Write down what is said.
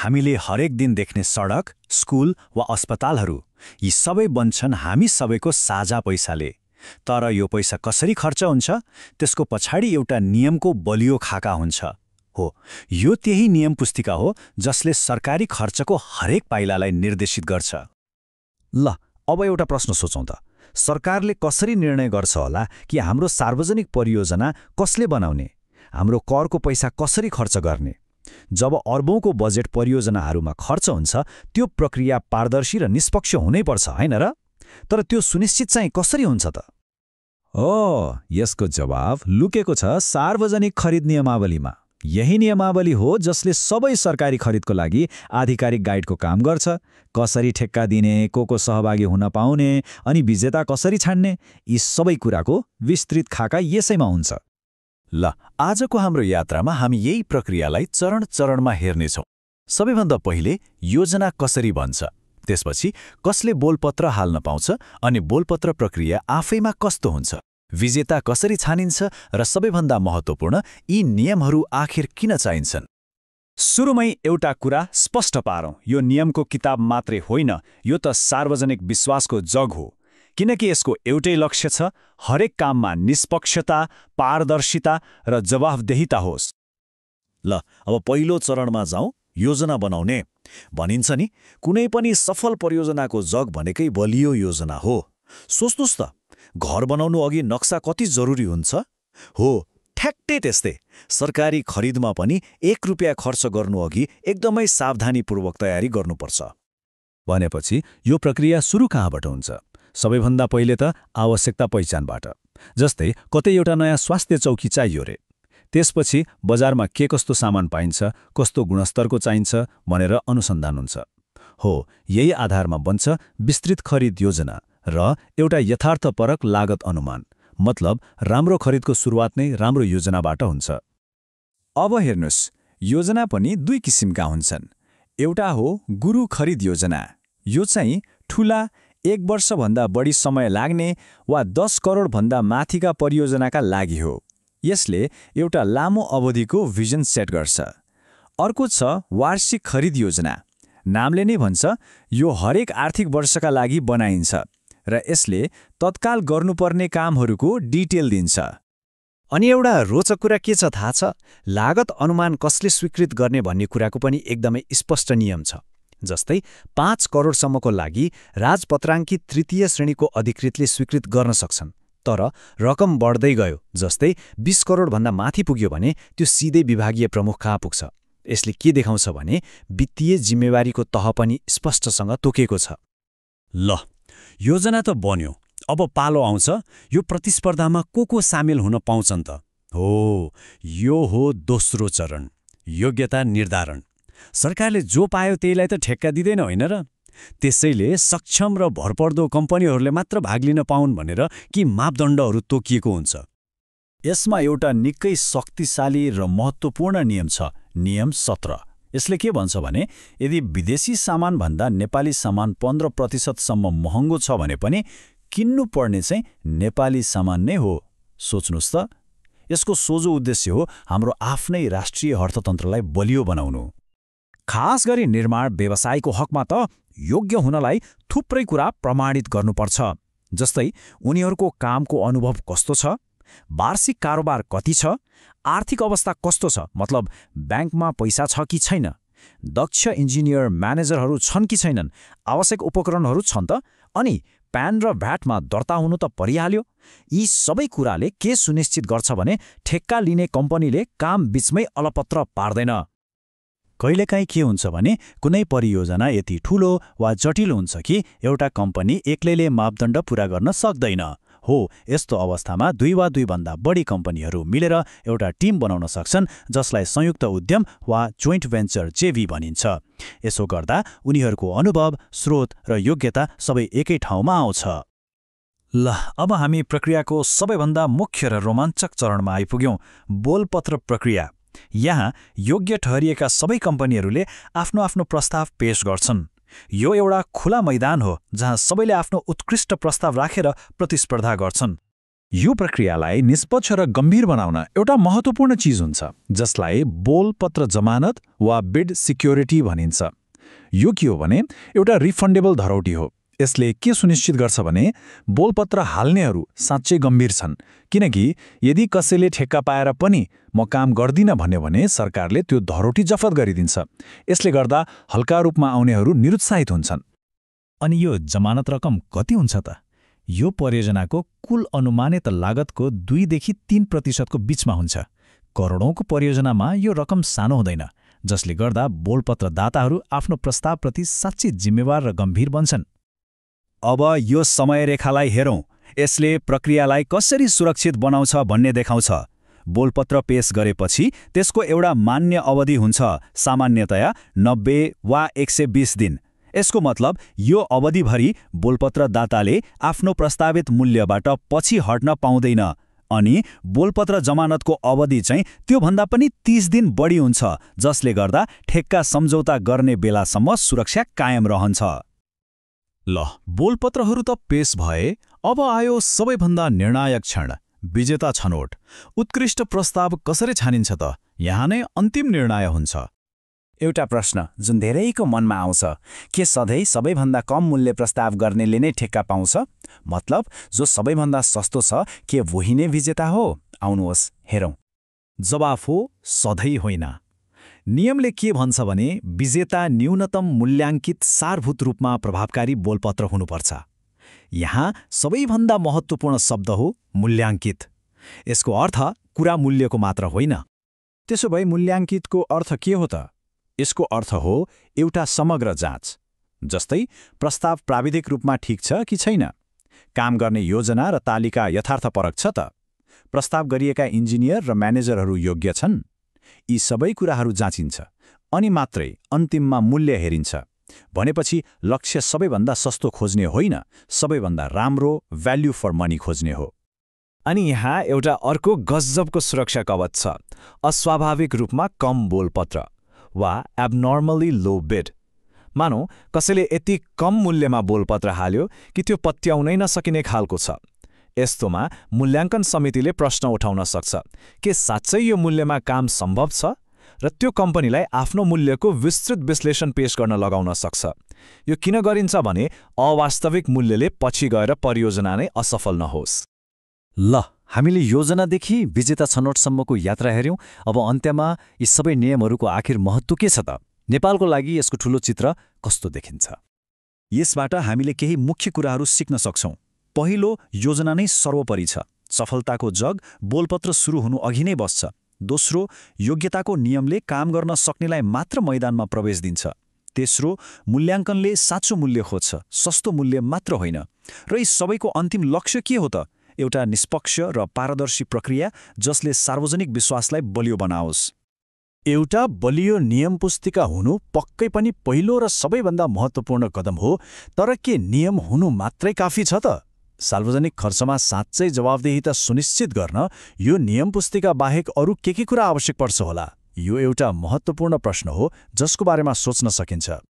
हामीले हरेक दिन देख्ने सडक, स्कुल वा अस्पतालहरू यी सबै बन्छन् हामी सबैको साझा पैसाले। तर यो पैसा कसरी खर्च हुन्छ, त्यसको पछाडि एउटा नियमको बलियो खाका हुन्छ। हो, यो त्यही नियम पुस्तिका हो जसले सरकारी खर्चको हरेक पाइलालाई निर्देशित गर्छ। ल, अब एउटा प्रश्न सोचौँ त। सरकारले कसरी निर्णय गर्छ होला कि हाम्रो सार्वजनिक परियोजना कसले बनाउने, हाम्रो करको पैसा कसरी खर्च गर्ने? जब अर्बौंको बजेट परियोजनाहरूमा खर्च हुन्छ, त्यो प्रक्रिया पारदर्शी र निष्पक्ष हुनैपर्छ, हैन र? तर त्यो सुनिश्चित चाहिँ कसरी हुन्छ त? यसको जवाब लुकेको छ सार्वजनिक खरिद नियमावलीमा। यही नियमावली हो जसले सबै सरकारी खरिदको लागि आधिकारिक गाइडको काम गर्छ। कसरी ठेक्का दिने, को सहभागी हुन पाउने अनि विजेता कसरी छान्ने, यी सबै कुराको विस्तृत खाका यसैमा हुन्छ। ल, आजको हाम्रो यात्रामा हामी यही प्रक्रियालाई चरण चरणमा हेर्नेछौँ। सबैभन्दा पहिले योजना कसरी बन्छ, त्यसपछि कसले बोलपत्र हाल्न पाउँछ अनि बोलपत्र प्रक्रिया आफैमा कस्तो हुन्छ, विजेता कसरी छानिन्छ र सबैभन्दा महत्त्वपूर्ण यी नियमहरू आखिर किन चाहिन्छन्। सुरुमै एउटा कुरा स्पष्ट पारौँ, यो नियमको किताब मात्रै होइन, यो त सार्वजनिक विश्वासको जग हो। किनकि यसको एउटै लक्ष्य छ, हरेक काममा निष्पक्षता, पारदर्शिता र जवाफदेहिता होस्। ल, अब पहिलो चरणमा जाउँ, योजना बनाउने। भनिन्छ नि, कुनै पनि सफल परियोजनाको जग भनेकै बलियो योजना हो। सोच्नुस् त, घर बनाउनु अघि नक्सा कति जरुरी हुन्छ? हो, ठ्याक्कै त्यस्तै सरकारी खरिदमा पनि 1 रुपियाँ खर्च गर्नु अघि एकदमै सावधानीपूर्वक तयारी गर्नुपर्छ। भनेपछि यो प्रक्रिया सुरु कहाँबाट हुन्छ? सबैभन्दा पहिले त आवश्यकता पहिचानबाट। जस्तै कतै एउटा नयाँ स्वास्थ्य चौकी चाहियो रे। त्यसपछि बजारमा के कस्तो सामान पाइन्छ, कस्तो गुणस्तरको चाहिन्छ भनेर अनुसन्धान हुन्छ। हो, यही आधारमा बन्छ विस्तृत खरिद योजना र एउटा यथार्थपरक लागत अनुमान। मतलब राम्रो खरिदको सुरुवात नै राम्रो योजनाबाट हुन्छ। अब हेर्नुस्, योजना पनि 2 किसिमका हुन्छन्। एउटा हो गुरु खरिद योजना। यो चाहिँ ठूला 1 वर्षभन्दा बढी समय लाग्ने वा 10 करोडभन्दा माथिका परियोजनाका लागि हो। यसले एउटा लामो अवधिको भिजन सेट गर्छ। अर्को छ वार्षिक खरिद योजना। नामले नै भन्छ, यो हरेक आर्थिक वर्षका लागि बनाइन्छ र यसले तत्काल गर्नुपर्ने कामहरूको डिटेल दिन्छ। अनि एउटा रोचक कुरा के छ थाहा छ? लागत अनुमान कसले स्वीकृत गर्ने भन्ने कुराको पनि एकदमै स्पष्ट नियम छ। जस्तै 5 करोडसम्मको लागि राजपत्राङ्कित तृतीय श्रेणीको अधिकृतले स्वीकृत गर्न सक्छन्। तर रकम बढ्दै गयो, जस्तै 20 करोडभन्दा माथि पुग्यो भने त्यो सिधै विभागीय प्रमुख कहाँ पुग्छ। यसले के देखाउँछ भने वित्तीय जिम्मेवारीको तह पनि स्पष्टसँग तोकेको छ। ल, योजना त बन्यो। अब पालो आउँछ यो प्रतिस्पर्धामा को सामेल हुन पाउँछन् त? हो, यो हो दोस्रो चरण, योग्यता निर्धारण। सरकारले जो पायो त्यहीलाई त ठेक्का दिँदैन, होइन र? त्यसैले सक्षम र भरपर्दो कम्पनीहरूले मात्र भाग लिन पाउन् भनेर कि मापदण्डहरू तोकिएको हुन्छ। यसमा एउटा निकै शक्तिशाली र महत्त्वपूर्ण नियम छ, नियम 17। यसले के भन्छ भने यदि विदेशी सामानभन्दा नेपाली सामान 15% महँगो छ भने पनि किन्नु पर्ने चाहिँ नेपाली सामान नै हो। सोच्नुस् त, यसको सोझो उद्देश्य हो हाम्रो आफ्नै राष्ट्रिय अर्थतन्त्रलाई बलियो बनाउनु। खास गरी निर्माण व्यवसायको हकमा त योग्य हुनलाई थुप्रै कुरा प्रमाणित गर्नुपर्छ। जस्तै उनीहरूको कामको अनुभव कस्तो छ, वार्षिक कारोबार कति छ, आर्थिक अवस्था कस्तो छ, मतलब ब्याङ्कमा पैसा छ कि छैन, दक्ष इन्जिनियर म्यानेजरहरू छन् कि छैनन्, आवश्यक उपकरणहरू छन् त, अनि प्यान र भ्याटमा दर्ता हुनु त परिहाल्यो। यी सबै कुराले के सुनिश्चित गर्छ भने ठेक्का लिने कम्पनीले काम बीचमै अलपत्र पार्दैन। कहिलेकाहीँ के हुन्छ भने कुनै परियोजना यति ठूलो वा जटिल हुन्छ कि एउटा कम्पनी एक्लैले मापदण्ड पूरा गर्न सक्दैन। हो, यस्तो अवस्थामा 2 वा 2 भन्दा बढी कम्पनीहरू मिलेर एउटा टिम बनाउन सक्छन्, जसलाई संयुक्त उद्यम वा जोइन्ट भेन्चर जेभी भनिन्छ। यसो गर्दा उनीहरूको अनुभव, स्रोत र योग्यता सबै एकै ठाउँमा आउँछ। ल, अब हामी प्रक्रियाको सबैभन्दा मुख्य र रोमाञ्चक चरणमा आइपुग्यौं, बोलपत्र प्रक्रिया। यहाँ योग्य ठहरिएका सबै कम्पनीहरूले आफ्नो आफ्नो प्रस्ताव पेश गर्छन्। यो एउटा खुला मैदान हो जहाँ सबैले आफ्नो उत्कृष्ट प्रस्ताव राखेर प्रतिस्पर्धा गर्छन्। यो प्रक्रियालाई निष्पक्ष र गम्भीर बनाउन एउटा महत्त्वपूर्ण चिज हुन्छ जसलाई बोलपत्र जमानत वा बिड सिक्योरिटी भनिन्छ। यो के हो भने एउटा रिफन्डेबल धरौटी हो। यसले के सुनिश्चित गर्छ भने बोलपत्र हाल्नेहरू साँच्चै गम्भीर छन्, किनकि यदि कसैले ठेक्का पाएर पनि म काम गर्दिनँ भन्यो भने सरकारले त्यो धरौटी जफत गरिदिन्छ। यसले गर्दा हल्का रूपमा आउनेहरू निरुत्साहित हुन्छन्। अनि यो जमानत रकम कति हुन्छ त? यो परियोजनाको कुल अनुमानित लागतको 2 देखि 3% को बीचमा हुन्छ। करोडौंको परियोजनामा यो रकम सानो हुँदैन, जसले गर्दा बोलपत्र दाताहरू आफ्नो प्रस्तावप्रति साँच्चै जिम्मेवार र गम्भीर बन्छन्। अब यो समयरेखालाई हेरौँ। यसले प्रक्रियालाई कसरी सुरक्षित बनाउँछ भन्ने देखाउँछ। बोलपत्र पेश गरेपछि त्यसको एउटा मान्य अवधि हुन्छ, सामान्यतया 90 वा 120 दिन। यसको मतलब यो अवधिभरि बोलपत्र दाताले आफ्नो प्रस्तावित मूल्यबाट पछि हट्न पाउँदैन, अनि बोलपत्र जमानतको अवधि चाहिँ त्योभन्दा पनि 30 दिन बढी हुन्छ, जसले गर्दा ठेक्का सम्झौता गर्ने बेलासम्म सुरक्षा कायम रहन्छ। ल, बोलपत्रहरू त पेश भए। अब आयो सबैभन्दा निर्णायक क्षण, विजेता छनौट। उत्कृष्ट प्रस्ताव कसरी छानिन्छ त? यहाँ नै अन्तिम निर्णय हुन्छ। एउटा प्रश्न जुन धेरैको मनमा आउँछ, के सधैँ सबैभन्दा कम मूल्य प्रस्ताव गर्नेले नै ठेक्का पाउँछ? मतलब जो सबैभन्दा सस्तो छ, के वही नै विजेता हो? आउनुहोस् हेरौँ। जवाफ हो, सधैँ होइन। नियमले के भन्छ भने विजेता न्यूनतम मूल्याङ्कित सारभूत रूपमा प्रभावकारी बोलपत्र हुनुपर्छ। यहाँ सबैभन्दा महत्त्वपूर्ण शब्द हो मूल्याङ्कित। यसको अर्थ कुरा मूल्यको मात्र होइन। त्यसो भए मूल्याङ्कितको अर्थ के हो त? यसको अर्थ हो एउटा समग्र जाँच। जस्तै प्रस्ताव प्राविधिक रूपमा ठिक छ कि छैन, काम गर्ने योजना र तालिका यथार्थपरक छ त, प्रस्ताव गरिएका इन्जिनियर र म्यानेजरहरू योग्य छन्। यी सबै कुराहरू जाँचिन्छ, अनि मात्रै अन्तिममा मूल्य हेरिन्छ। भनेपछि लक्ष्य सबैभन्दा सस्तो खोज्ने होइन, सबैभन्दा राम्रो भ्याल्यु फर मनी खोज्ने हो। अनि यहाँ एउटा अर्को गजबको सुरक्षा कवच छ, अस्वाभाविक रूपमा कम बोलपत्र वा एब्नर्मली लो बिड। मानौ कसैले यति कम मूल्यमा बोलपत्र हाल्यो कि त्यो पत्याउनै नसकिने खालको छ। यस्तोमा मूल्याङ्कन समितिले प्रश्न उठाउन सक्छ, के साँच्चै यो मूल्यमा काम सम्भव छ? र त्यो कम्पनीलाई आफ्नो मूल्यको विस्तृत विश्लेषण पेश गर्न लगाउन सक्छ। यो किन गरिन्छ भने अवास्तविक मूल्यले पछि गएर परियोजना नै असफल नहोस्। ल, हामीले योजनादेखि विजेता छनौटसम्मको यात्रा हेऱ्यौँ। अब अन्त्यमा यी सबै नियमहरूको आखिर महत्त्व के छ त? नेपालको लागि यसको ठूलो चित्र कस्तो देखिन्छ? यसबाट हामीले केही मुख्य कुराहरू सिक्न सक्छौँ। पहिलो, योजना नै सर्वोपरि छ। सफलताको जग बोलपत्र सुरु हुनु अघि नै बस्छ। दोस्रो, योग्यताको नियमले काम गर्न सक्नेलाई मात्र मैदानमा प्रवेश दिन्छ। तेस्रो, मूल्याङ्कनले साँचो मूल्य खोज्छ, सस्तो मूल्य मात्र होइन। र यी सबैको अन्तिम लक्ष्य के हो त? एउटा निष्पक्ष र पारदर्शी प्रक्रिया जसले सार्वजनिक विश्वासलाई बलियो बनाओस्। एउटा बलियो नियम पुस्तिका हुनु पक्कै पनि पहिलो र सबैभन्दा महत्त्वपूर्ण कदम हो। तर के नियम हुनु मात्रै काफी छ त? सार्वजनिक खर्चमा साँच्चै जवाफदेहिता सुनिश्चित गर्न यो नियम पुस्तिका बाहेक अरू के कुरा आवश्यक पर्छ होला? यो एउटा महत्त्वपूर्ण प्रश्न हो जसको बारेमा सोच्न सकिन्छ।